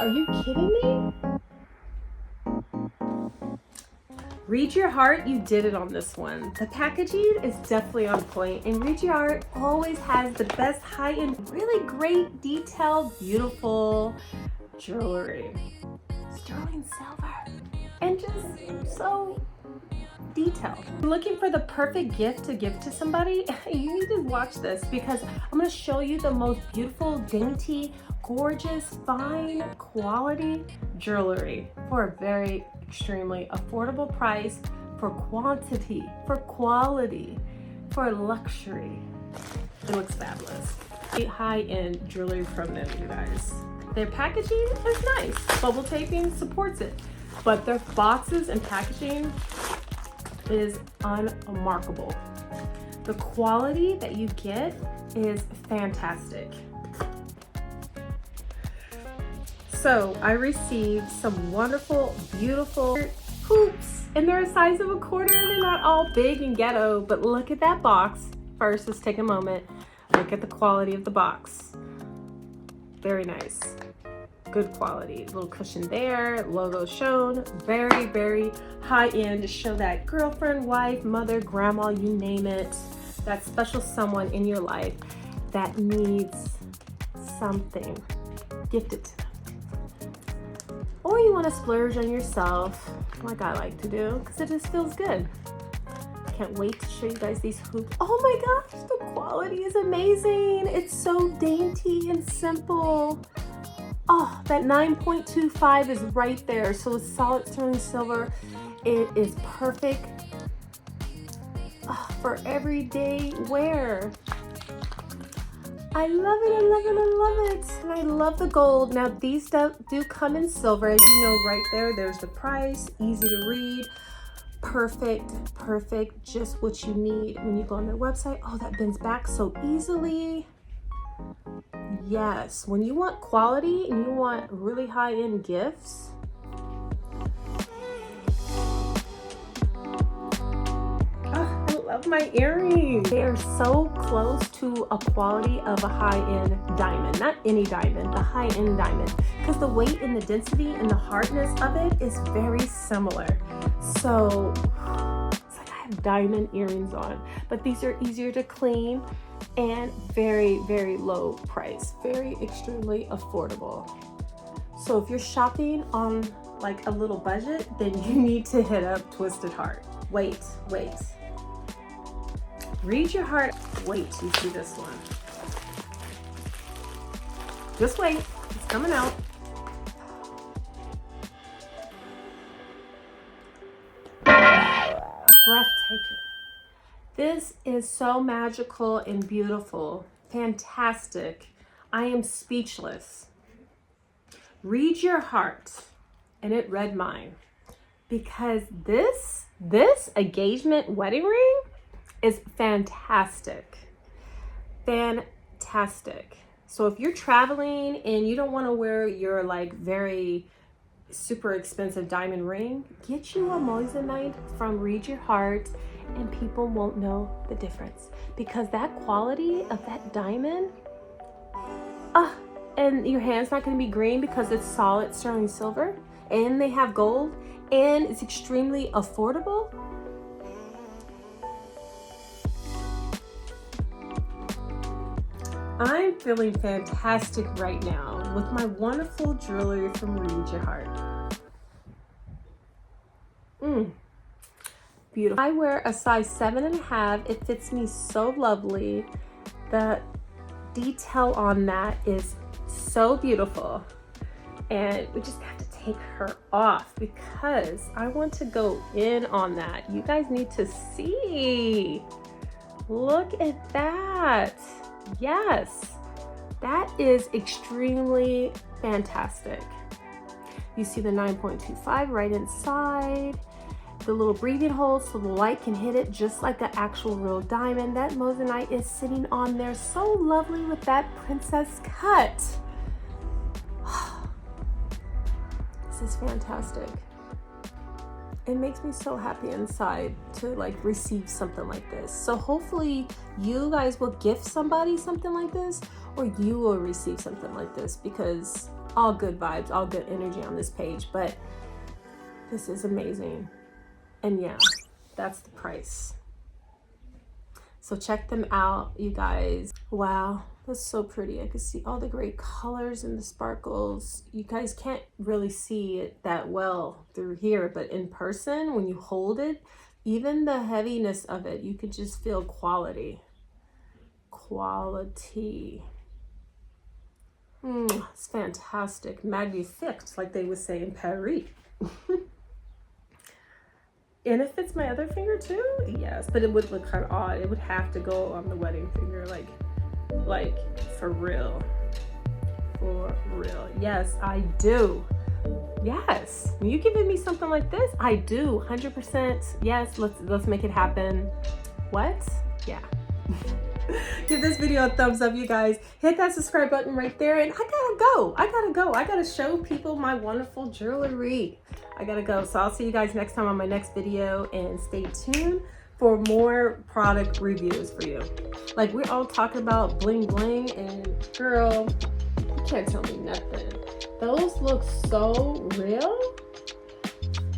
you kidding me? Read Your Heart, you did it on this one. The packaging is definitely on point, and Read Your Heart always has the best high-end, really great, detailed, beautiful jewelry. Sterling silver, and just so detailed. Looking for the perfect gift to give to somebody, you need to watch this, because I'm going to show you the most beautiful, dainty, gorgeous, fine quality jewelry for a very extremely affordable price, for quantity, for quality, for luxury. It looks fabulous. High-end jewelry from them, you guys. Their packaging is nice. Bubble taping supports it, but their boxes and packaging is unremarkable. The quality that you get is fantastic. So I received some wonderful, beautiful hoops, and they're a size of a quarter. They're not all big and ghetto, but look at that box. First, let's take a moment. Look at the quality of the box. Very nice. Good quality. Little cushion there, logo shown. Very, very high end to show that girlfriend, wife, mother, grandma, you name it, that special someone in your life that needs something. Gift it to them. Or you want to splurge on yourself, like I like to do, because it just feels good. Can't wait to show you guys these hoops. Oh my gosh, the quality is amazing. It's so dainty and simple. Oh, that 9.25 is right there. So it's solid sterling silver. It is perfect for everyday wear. I love it, I love it, I love it. And I love the gold. Now these do come in silver. As you know, right there, there's the price, easy to read. Perfect, perfect, just what you need when you go on their website. Oh, that bends back so easily. Yes, when you want quality and you want really high-end gifts, I love my earrings. They are so close to a quality of a high-end diamond. Not any diamond, the high-end diamond. Because the weight and the density and the hardness of it is very similar. So it's like I have diamond earrings on. But these are easier to clean and very, very low price. Very extremely affordable. So if you're shopping on like a little budget, then you need to hit up Twisted Heart. Wait. Read Your Heart. Wait till you see this one. Just wait, it's coming out. Breathtaking. This is so magical and beautiful. Fantastic. I am speechless. Read Your Heart. And it read mine. Because this engagement wedding ring is fantastic. Fantastic. So if you're traveling and you don't want to wear your like very super expensive diamond ring, get you a Moissanite from Read Your Heart and people won't know the difference, because that quality of that diamond, and your hand's not going to be green because it's solid sterling silver and they have gold and it's extremely affordable. I'm feeling fantastic right now with my wonderful jewelry from Read Your Heart. Beautiful. I wear a size 7.5. It fits me so lovely. The detail on that is so beautiful. And we just have to take her off because I want to go in on that. You guys need to see. Look at that. Yes, that is extremely fantastic. You see the 9.25 right inside, the little breathing hole so the light can hit it just like an actual real diamond. That Moissanite is sitting on there so lovely with that princess cut. This is fantastic. It makes me so happy inside to like receive something like this. So hopefully you guys will gift somebody something like this, or you will receive something like this, because all good vibes, all good energy on this page, but this is amazing. And yeah, that's the price. So check them out, you guys. Wow, that's so pretty. I can see all the great colors and the sparkles. You guys can't really see it that well through here, but in person, when you hold it, even the heaviness of it, you can just feel quality. Quality. It's fantastic. Magnifique, like they would say in Paris. And it fits my other finger too? Yes, but it would look kind of odd. It would have to go on the wedding finger, like for real. For real. Yes, I do. Yes. When you're giving me something like this, I do. 100%. Yes, let's make it happen. What? Yeah. Give this video a thumbs up, you guys. Hit that subscribe button right there. And I gotta go. I gotta show people my wonderful jewelry. I gotta go. So I'll see you guys next time on my next video, and stay tuned for more product reviews for you. Like, we're all talking about bling bling, and girl, you can't tell me nothing. Those look so real.